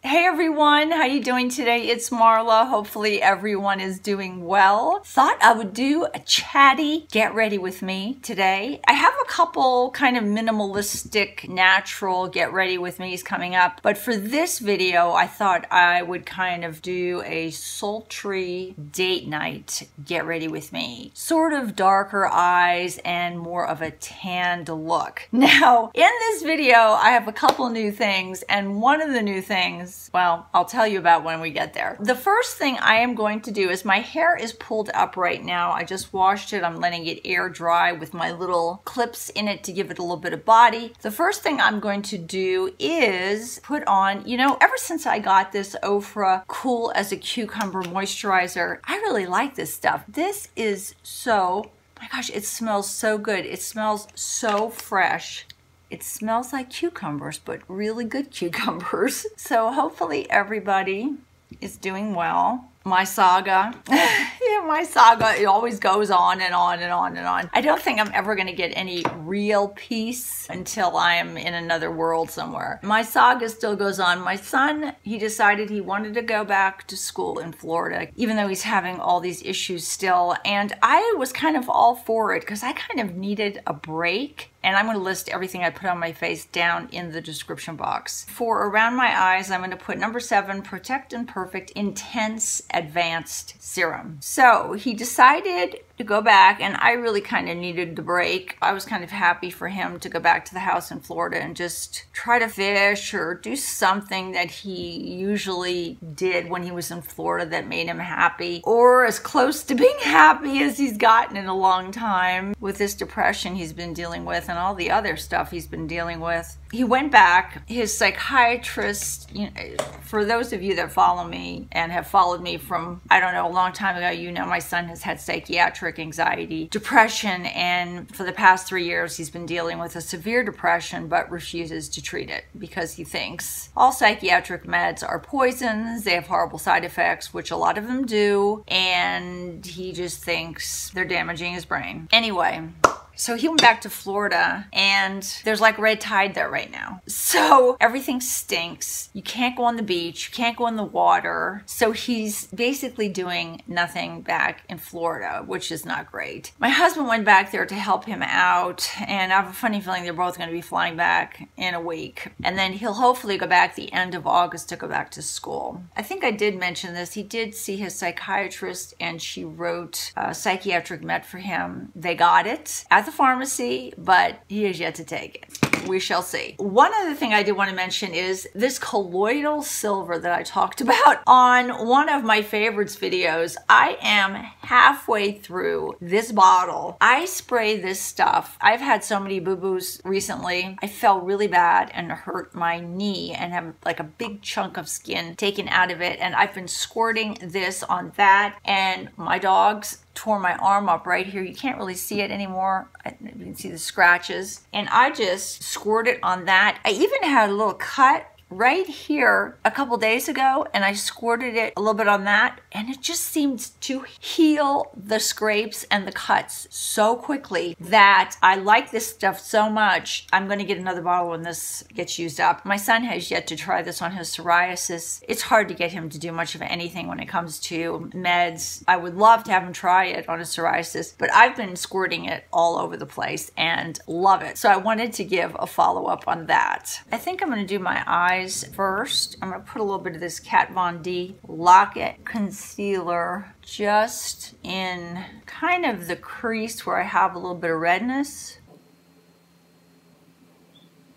Hey everyone, how you doing today? It's Marla. Hopefully everyone is doing well. Thought I would do a chatty get ready with me today. I have a couple kind of minimalistic, natural get ready with me's coming up, but for this video, I thought I would kind of do a sultry date night get ready with me. Sort of darker eyes and more of a tanned look. Now, in this video, I have a couple new things, and one of the new things, well, I'll tell you about when we get there. The first thing I am going to do is my hair is pulled up right now. I just washed it. I'm letting it air dry with my little clips in it to give it a little bit of body. The first thing I'm going to do is put on, you know, ever since I got this Ofra Cool as a Cucumber moisturizer, I really like this stuff. This is so, my gosh, it smells so good. It smells so fresh. It smells like cucumbers, but really good cucumbers. So hopefully everybody is doing well. My saga, yeah, my saga, it always goes on and on and on and on. I don't think I'm ever gonna get any real peace until I'm in another world somewhere. My saga still goes on. My son, he decided he wanted to go back to school in Florida, even though he's having all these issues still. And I was kind of all for it because I kind of needed a break. And I'm going to list everything I put on my face down in the description box. For around my eyes, I'm going to put number 7, Protect and Perfect Intense Advanced Serum. So he decided to go back, and I really kind of needed the break. I was kind of happy for him to go back to the house in Florida and just try to fish or do something that he usually did when he was in Florida that made him happy, or as close to being happy as he's gotten in a long time with this depression he's been dealing with and all the other stuff he's been dealing with. He went back. His psychiatrist, you know, for those of you that follow me and have followed me from, I don't know, a long time ago, you know my son has had psychiatric anxiety, depression, and for the past 3 years he's been dealing with a severe depression but refuses to treat it because he thinks all psychiatric meds are poisons, they have horrible side effects, which a lot of them do, and he just thinks they're damaging his brain. Anyway, so he went back to Florida, and there's like red tide there right now. So everything stinks. You can't go on the beach. You can't go in the water. So he's basically doing nothing back in Florida, which is not great. My husband went back there to help him out, and I have a funny feeling they're both going to be flying back in a week. And then he'll hopefully go back the end of August to go back to school. I think I did mention this. He did see his psychiatrist, and she wrote psychiatric med for him. They got it at the pharmacy, but he has yet to take it. We shall see. One other thing I did want to mention is this colloidal silver that I talked about on one of my favorites videos. I am halfway through this bottle. I spray this stuff. I've had so many boo-boos recently. I fell really bad and hurt my knee and have like a big chunk of skin taken out of it, and I've been squirting this on that, and my dogs tore my arm up right here. You can't really see it anymore. You can see the scratches. And I just squirted on that. I even had a little cut right here a couple days ago, and I squirted it a little bit on that, and it just seemed to heal the scrapes and the cuts so quickly that I like this stuff so much. I'm going to get another bottle when this gets used up. My son has yet to try this on his psoriasis. It's hard to get him to do much of anything when it comes to meds. I would love to have him try it on his psoriasis, but I've been squirting it all over the place and love it. So I wanted to give a follow-up on that. I think I'm going to do my eyes first. I'm going to put a little bit of this Kat Von D Lock-It Concealer just in kind of the crease where I have a little bit of redness.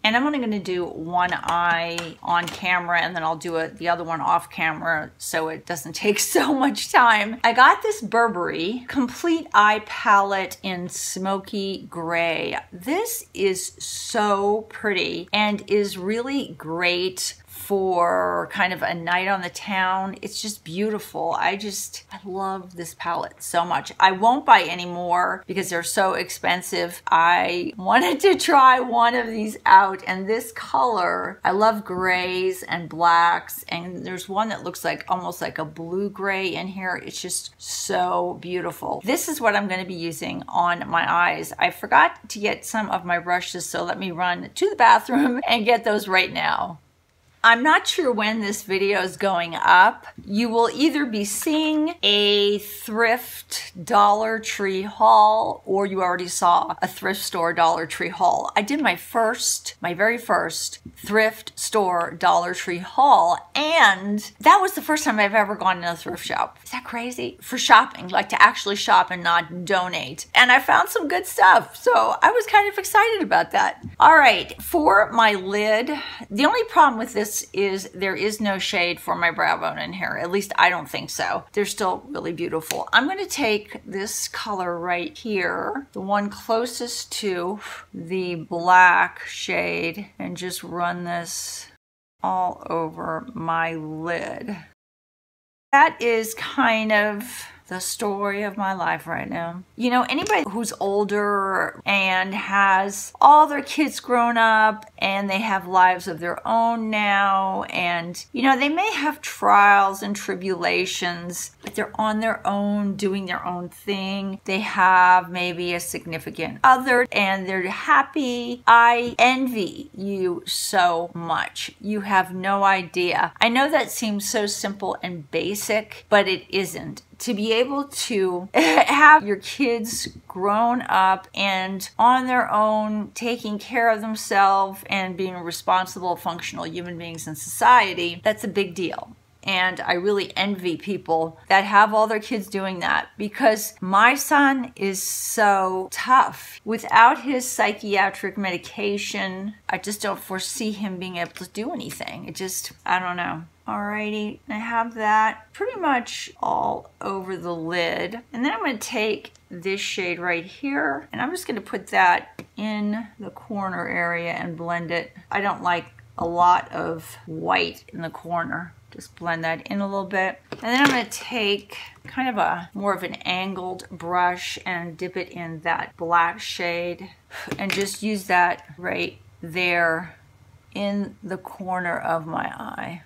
And I'm only going to do one eye on camera, and then I'll do the other one off camera so it doesn't take so much time. I got this Burberry Complete Eye Palette in Smoky Gray. This is so pretty and is really great for kind of a night on the town. It's just beautiful. I love this palette so much. I won't buy any more because they're so expensive. I wanted to try one of these out, and this color, I love grays and blacks, and there's one that looks like almost like a blue gray in here. It's just so beautiful. This is what I'm going to be using on my eyes. I forgot to get some of my brushes, so let me run to the bathroom and get those right now. I'm not sure when this video is going up. You will either be seeing a thrift Dollar Tree haul, or you already saw a thrift store Dollar Tree haul. I did my very first thrift store Dollar Tree haul, and that was the first time I've ever gone in a thrift shop. Is that crazy? For shopping, like to actually shop and not donate. And I found some good stuff, so I was kind of excited about that. All right, for my lid, the only problem with this is there is no shade for my brow bone in here. At least I don't think so. They're still really beautiful. I'm going to take this color right here, the one closest to the black shade, and just run this all over my lid. That is kind of the story of my life right now. You know, anybody who's older and has all their kids grown up and they have lives of their own now, and you know, they may have trials and tribulations, but they're on their own, doing their own thing. They have maybe a significant other and they're happy. I envy you so much. You have no idea. I know that seems so simple and basic, but it isn't. To be able to have your kids grown up and on their own, taking care of themselves and being responsible, functional human beings in society, that's a big deal. And I really envy people that have all their kids doing that, because my son is so tough. Without his psychiatric medication, I just don't foresee him being able to do anything. It just, I don't know. Alrighty, I have that pretty much all over the lid. And then I'm going to take this shade right here, and I'm just going to put that in the corner area and blend it. I don't like a lot of white in the corner. Just blend that in a little bit. And then I'm going to take kind of a more of an angled brush and dip it in that black shade and just use that right there in the corner of my eye.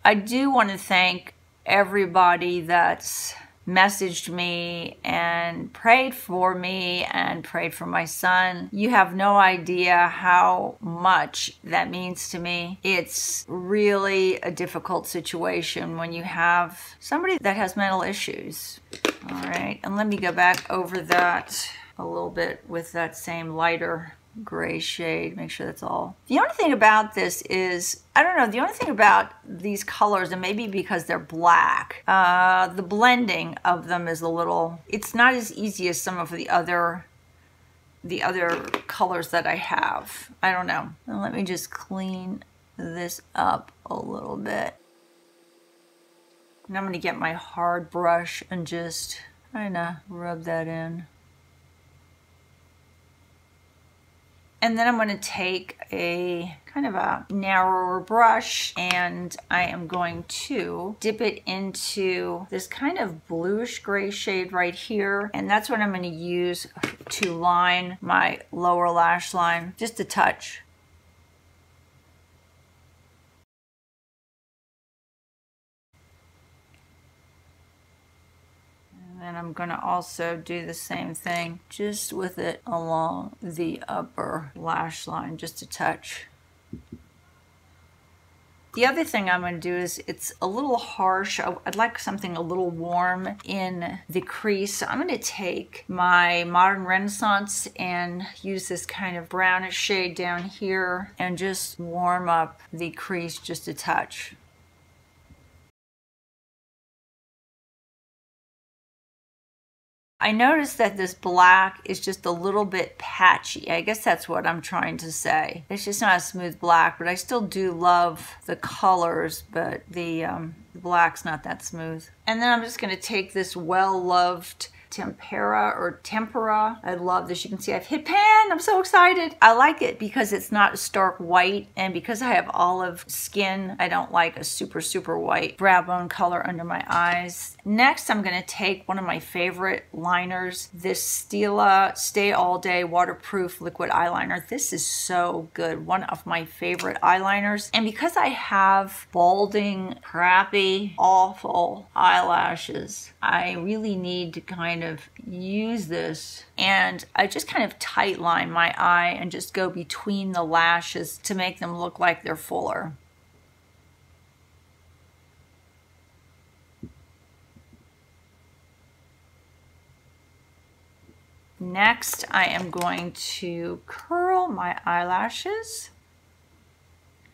I do want to thank everybody that's messaged me and prayed for me and prayed for my son. You have no idea how much that means to me. It's really a difficult situation when you have somebody that has mental issues. All right, and let me go back over that a little bit with that same lighter gray shade. Make sure that's all. The only thing about this is, I don't know, the only thing about these colors, and maybe because they're black, the blending of them is a little, it's not as easy as some of the other colors that I have. I don't know. And let me just clean this up a little bit. And I'm going to get my hard brush and just kind of rub that in. And then I'm going to take a kind of a narrower brush, and I am going to dip it into this kind of bluish gray shade right here. And that's what I'm going to use to line my lower lash line, just a touch. And I'm going to also do the same thing just with it along the upper lash line, just a touch. The other thing I'm going to do is, it's a little harsh. I'd like something a little warm in the crease. So I'm going to take my Modern Renaissance and use this kind of brownish shade down here and just warm up the crease just a touch. I noticed that this black is just a little bit patchy. I guess that's what I'm trying to say. It's just not a smooth black, but I still do love the colors, but the black's not that smooth. And then I'm just going to take this well-loved tempera. I love this. You can see I've hit pan. I'm so excited. I like it because it's not stark white, and because I have olive skin, I don't like a super white brow bone color under my eyes. Next, I'm going to take one of my favorite liners, this Stila Stay All Day Waterproof Liquid Eyeliner. This is so good. One of my favorite eyeliners. And because I have balding, crappy, awful eyelashes, I really need to kind of use this, and I just kind of tight line my eye and just go between the lashes to make them look like they're fuller. Next, I am going to curl my eyelashes.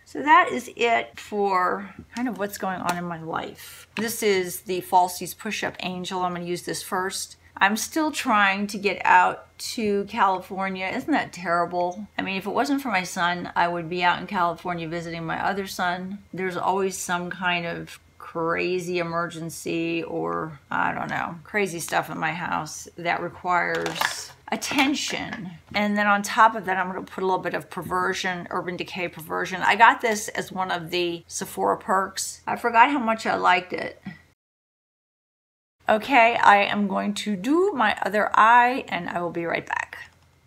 So that is it for kind of what's going on in my life. This is the Falsies Push-Up Angel. I'm going to use this first. I'm still trying to get out to California. Isn't that terrible? I mean, if it wasn't for my son, I would be out in California visiting my other son. There's always some kind of crazy emergency or, I don't know, crazy stuff in my house that requires attention. And then on top of that, I'm going to put a little bit of Perversion, Urban Decay Perversion. I got this as one of the Sephora perks. I forgot how much I liked it. Okay, I am going to do my other eye and I will be right back.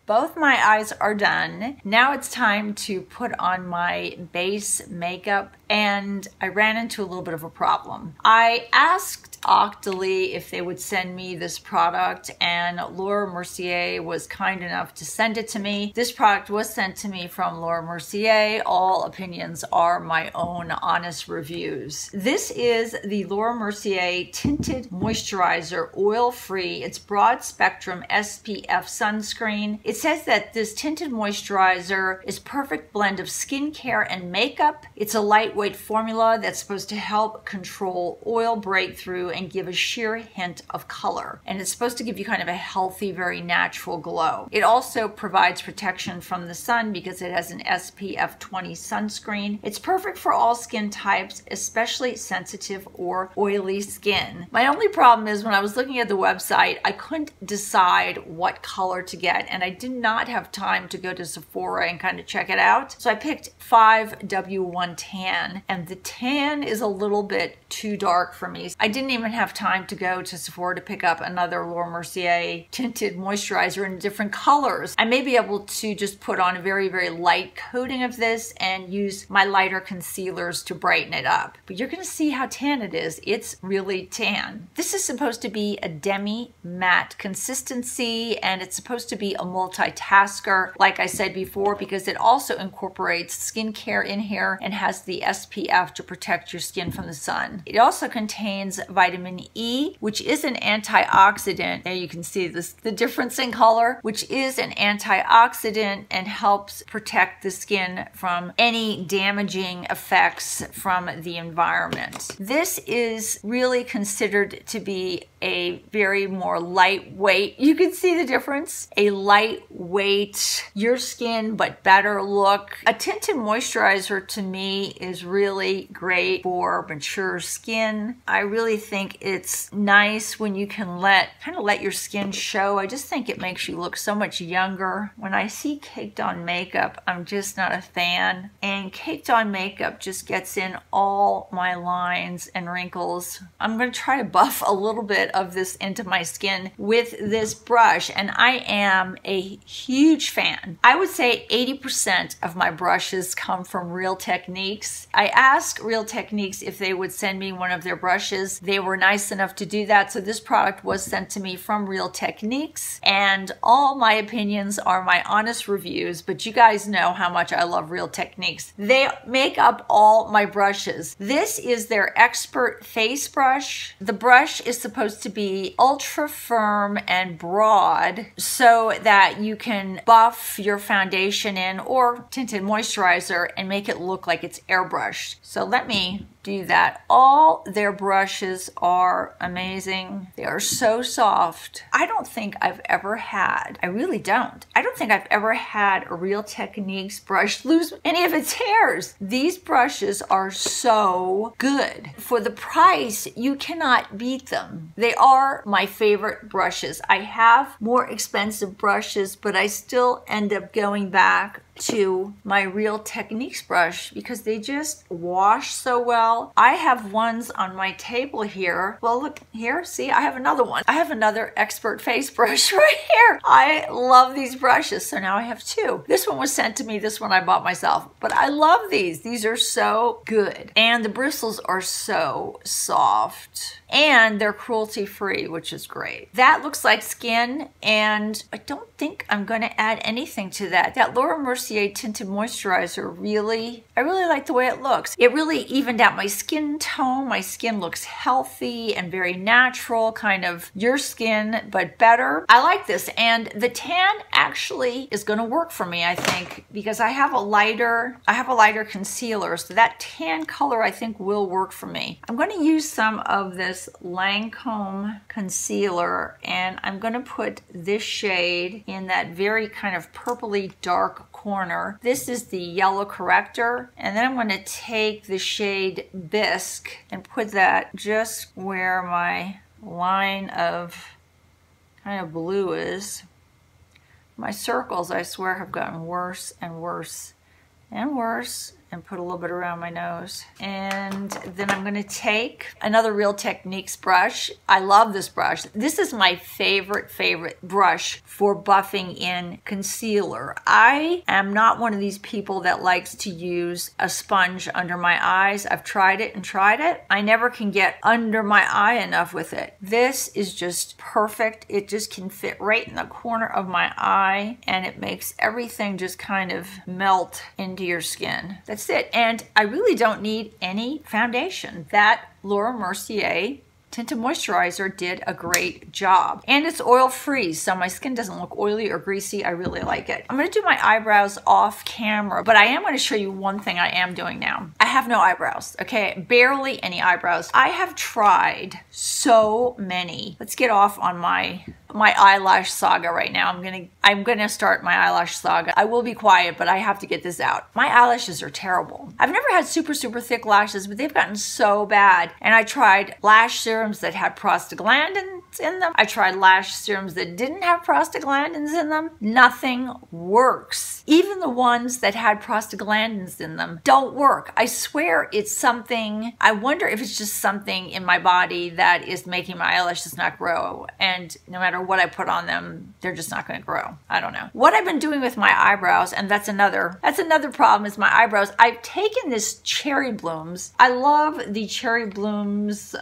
Both my eyes are done. Now it's time to put on my base makeup, and I ran into a little bit of a problem. I asked Octoly if they would send me this product, and Laura Mercier was kind enough to send it to me. This product was sent to me from Laura Mercier. All opinions are my own honest reviews. This is the Laura Mercier Tinted Moisturizer, oil-free. It's broad spectrum SPF sunscreen. It says that this tinted moisturizer is perfect blend of skincare and makeup. It's a lightweight formula that's supposed to help control oil breakthrough and give a sheer hint of color. And it's supposed to give you kind of a healthy, very natural glow. It also provides protection from the sun because it has an SPF 20 sunscreen. It's perfect for all skin types, especially sensitive or oily skin. My only problem is when I was looking at the website, I couldn't decide what color to get, and I did not have time to go to Sephora and kind of check it out. So I picked 5W1 Tan, and the tan is a little bit too dark for me. I didn't even have time to go to Sephora to pick up another Laura Mercier tinted moisturizer in different colors. I may be able to just put on a very, very light coating of this and use my lighter concealers to brighten it up. But you're going to see how tan it is. It's really tan. This is supposed to be a demi-matte consistency, and it's supposed to be a multitasker, like I said before, because it also incorporates skincare in here and has the SPF to protect your skin from the sun. It also contains vitamin E, which is an antioxidant. There you can see this, the difference in color, which is an antioxidant and helps protect the skin from any damaging effects from the environment. This is really considered to be a very more lightweight, you can see the difference, a lightweight, your skin but better look. A tinted moisturizer to me is really great for mature skin. I really think it's nice when you can kind of let your skin show. I just think it makes you look so much younger. When I see caked on makeup, I'm just not a fan, and caked on makeup just gets in all my lines and wrinkles. I'm going to try to buff a little bit of this into my skin with this brush, and I am a huge fan. I would say 80% of my brushes come from Real Techniques. I asked Real Techniques if they would send me one of their brushes. They were nice enough to do that, so this product was sent to me from Real Techniques, and all my opinions are my honest reviews, but you guys know how much I love Real Techniques. They make up all my brushes. This is their Expert Face Brush. The brush is supposed to be ultra firm and broad so that you can buff your foundation in or tinted moisturizer and make it look like it's airbrushed. So let me do that. All their brushes are amazing. They are so soft. I don't think I've ever had, I really don't. I don't think I've ever had a Real Techniques brush lose any of its hairs. These brushes are so good. For the price, you cannot beat them. They are my favorite brushes. I have more expensive brushes, but I still end up going back to my Real Techniques brush because they just wash so well. I have ones on my table here. Well, look here, see, I have another one. I have another Expert Face brush right here. I love these brushes, so now I have two. This one was sent to me, this one I bought myself, but I love these. These are so good, and the bristles are so soft, and they're cruelty-free, which is great. That looks like skin, and I don't think I'm going to add anything to that. That Laura Mercier Mercier Tinted Moisturizer I really like the way it looks. It really evened out my skin tone. My skin looks healthy and very natural, kind of your skin, but better. I like this, and the tan actually is gonna work for me, I think, because I have a lighter concealer, so that tan color I think will work for me. I'm gonna use some of this Lancôme concealer, and I'm gonna put this shade in that very kind of purpley dark corner. This is the yellow corrector, and then I'm going to take the shade Bisque and put that just where my line of kind of blue is. My circles, I swear, have gotten worse and worse and worse, and put a little bit around my nose. And then I'm gonna take another Real Techniques brush. I love this brush. This is my favorite brush for buffing in concealer. I am not one of these people that likes to use a sponge under my eyes. I've tried it and tried it. I never can get under my eye enough with it. This is just perfect. It just can fit right in the corner of my eye, and it makes everything just kind of melt into your skin. That's it. And I really don't need any foundation. That Laura Mercier Tinted Moisturizer did a great job. And it's oil-free, so my skin doesn't look oily or greasy. I really like it. I'm gonna do my eyebrows off camera, but I am gonna show you one thing I am doing now. I have no eyebrows, okay? Barely any eyebrows. I have tried so many. Let's get off on my eyelash saga right now. I'm gonna start my eyelash saga. I will be quiet, but I have to get this out. My eyelashes are terrible. I've never had super thick lashes, but they've gotten so bad. And I tried lash serums that had prostaglandins in them. I tried lash serums that didn't have prostaglandins in them. Nothing works. Even the ones that had prostaglandins in them don't work. I swear it's something, I wonder if it's just something in my body that is making my eyelashes not grow. And no matter what I put on them, they're just not going to grow. I don't know. What I've been doing with my eyebrows, and that's another problem, is my eyebrows. I've taken this Cherry Blooms. I love the Cherry Blooms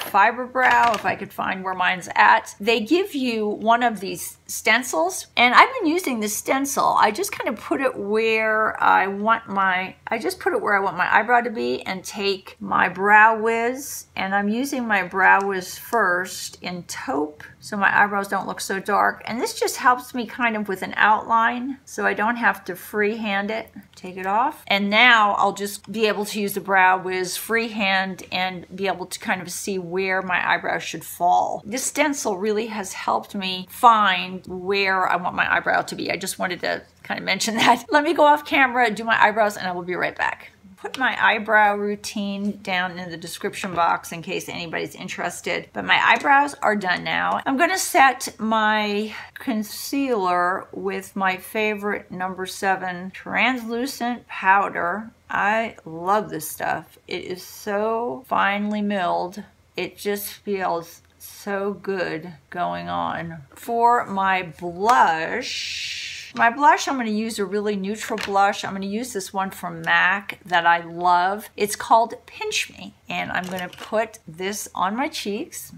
Fiber Brow, if I could find where mine's at. They give you one of these stencils, and I've been using this stencil. I just kind of put it where I want my eyebrow to be, and take my Brow Wiz, and I'm using my Brow Wiz first in taupe, so my eyebrows don't look so dark. And this just helps me kind of with an outline, so I don't have to freehand it. Take it off. And now I'll just be able to use the Brow Wiz freehand and be able to kind of see where my eyebrows should fall. This stencil really has helped me find where I want my eyebrow to be. I just wanted to kind of mention that. Let me go off camera, do my eyebrows, and I will be right back. Put my eyebrow routine down in the description box in case anybody's interested. But my eyebrows are done now. I'm gonna set my concealer with my favorite number 7 translucent powder. I love this stuff. It is so finely milled. It just feels so good going on. For my blush, I'm going to use a really neutral blush. I'm going to use this one from MAC that I love. It's called Pinch Me, and I'm going to put this on my cheeks.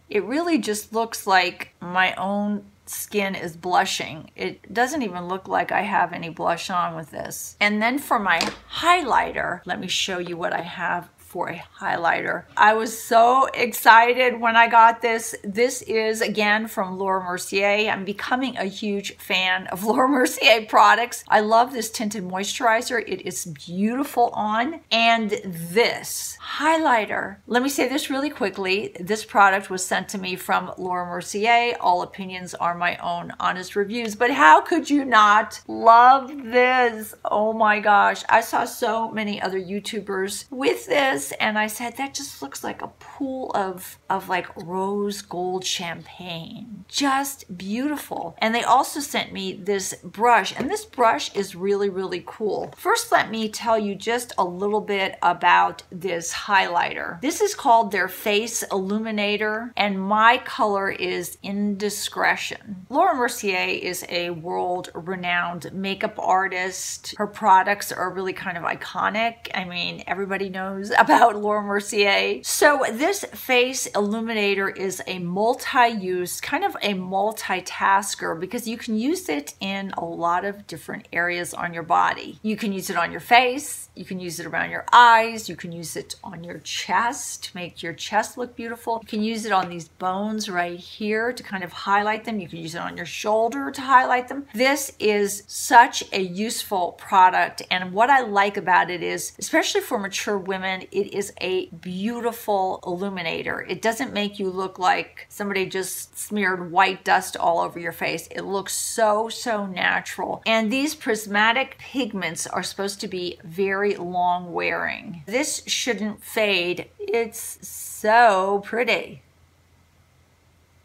It really just looks like my own skin is blushing. It doesn't even look like I have any blush on with this. And then for my highlighter, let me show you what I have for a highlighter. I was so excited when I got this. This is again from Laura Mercier. I'm becoming a huge fan of Laura Mercier products. I love this Tinted Moisturizer. It is beautiful on. And this highlighter, let me say this really quickly. This product was sent to me from Laura Mercier. All opinions are my own honest reviews, but how could you not love this? Oh my gosh. I saw so many other YouTubers with this, and I said, that just looks like a pool of like rose gold champagne. Just beautiful. And they also sent me this brush, and this brush is really, really cool. First, let me tell you just a little bit about this highlighter. This is called their Face Illuminator, and my color is Indiscretion. Laura Mercier is a world-renowned makeup artist. Her products are really kind of iconic. I mean, everybody knows about about Laura Mercier. So this face illuminator is a multi-use, kind of a multitasker, because you can use it in a lot of different areas on your body. You can use it on your face, you can use it around your eyes, you can use it on your chest to make your chest look beautiful. You can use it on these bones right here to kind of highlight them. You can use it on your shoulder to highlight them. This is such a useful product, and what I like about it is, especially for mature women, it is a beautiful illuminator. It doesn't make you look like somebody just smeared white dust all over your face. It looks so natural. And these prismatic pigments are supposed to be very long wearing. This shouldn't fade. It's so pretty.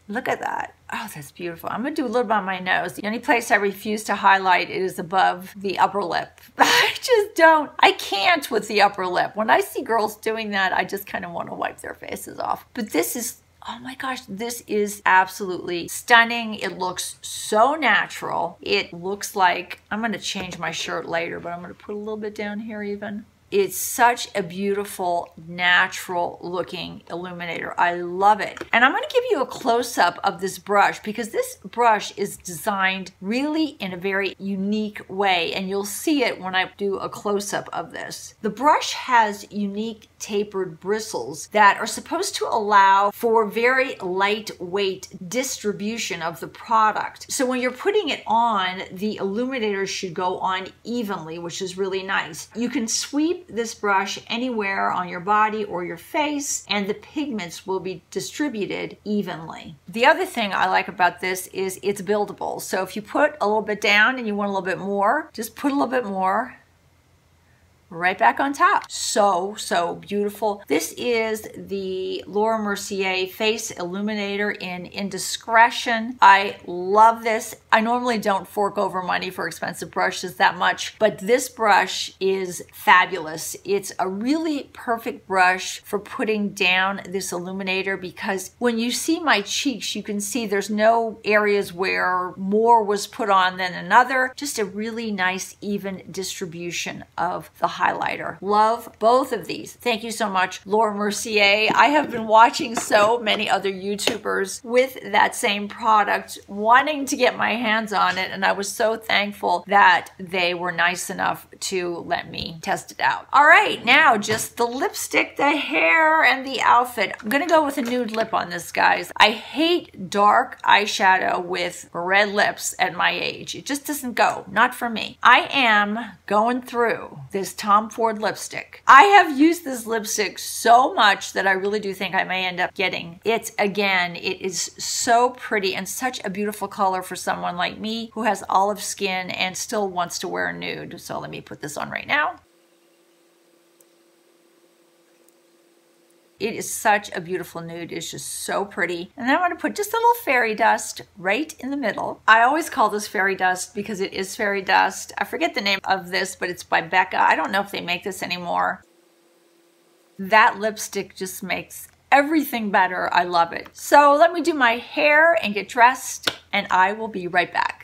Look at that. Oh, that's beautiful. I'm gonna do a little bit on my nose. The only place I refuse to highlight is above the upper lip. I just don't. I can't with the upper lip. When I see girls doing that, I just kind of want to wipe their faces off. But this is, oh my gosh, this is absolutely stunning. It looks so natural. It looks like, I'm gonna change my shirt later, but I'm gonna put a little bit down here even. It's such a beautiful, natural looking illuminator. I love it. And I'm gonna give you a close-up of this brush because this brush is designed really in a very unique way, and you'll see it when I do a close-up of this. The brush has unique tapered bristles that are supposed to allow for very lightweight distribution of the product. So when you're putting it on, the illuminator should go on evenly, which is really nice. You can sweep this brush anywhere on your body or your face, and the pigments will be distributed evenly. The other thing I like about this is it's buildable. So if you put a little bit down and you want a little bit more, just put a little bit more right back on top. So beautiful. This is the Laura Mercier Face Illuminator in Indiscretion. I love this. I normally don't fork over money for expensive brushes that much, but this brush is fabulous. It's a really perfect brush for putting down this illuminator because when you see my cheeks, you can see there's no areas where more was put on than another. Just a really nice, even distribution of the highlighter. Love both of these. Thank you so much, Laura Mercier. I have been watching so many other YouTubers with that same product, wanting to get my hands on it, and I was so thankful that they were nice enough to let me test it out. All right, now just the lipstick, the hair, and the outfit. I'm gonna go with a nude lip on this, guys. I hate dark eyeshadow with red lips at my age. It just doesn't go, not for me. I am going through this Tom Ford lipstick. I have used this lipstick so much that I really do think I may end up getting it again. It is so pretty and such a beautiful color for someone like me who has olive skin and still wants to wear nude. So let me put this on right now. It is such a beautiful nude. It's just so pretty. And then I'm going to put just a little fairy dust right in the middle. I always call this fairy dust because it is fairy dust. I forget the name of this, but it's by Becca. I don't know if they make this anymore. That lipstick just makes everything better. I love it. So let me do my hair and get dressed, and I will be right back.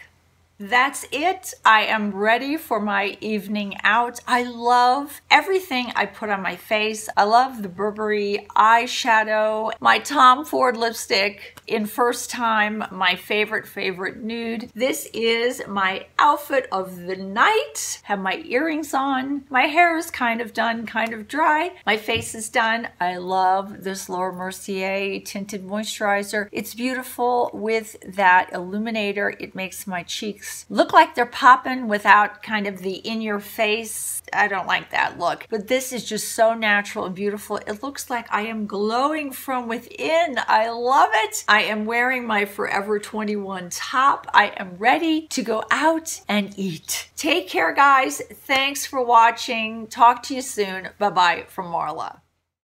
That's it. I am ready for my evening out. I love everything I put on my face. I love the Burberry eyeshadow, my Tom Ford lipstick in First Time, my favorite nude. This is my outfit of the night. Have my earrings on. My hair is kind of done, kind of dry. My face is done. I love this Laura Mercier Tinted Moisturizer. It's beautiful with that illuminator. It makes my cheeks look like they're popping without kind of the in-your-face. I don't like that look, but this is just so natural and beautiful. It looks like I am glowing from within. I love it. I am wearing my Forever 21 top. I am ready to go out and eat. Take care, guys. Thanks for watching. Talk to you soon. Bye-bye from Marla.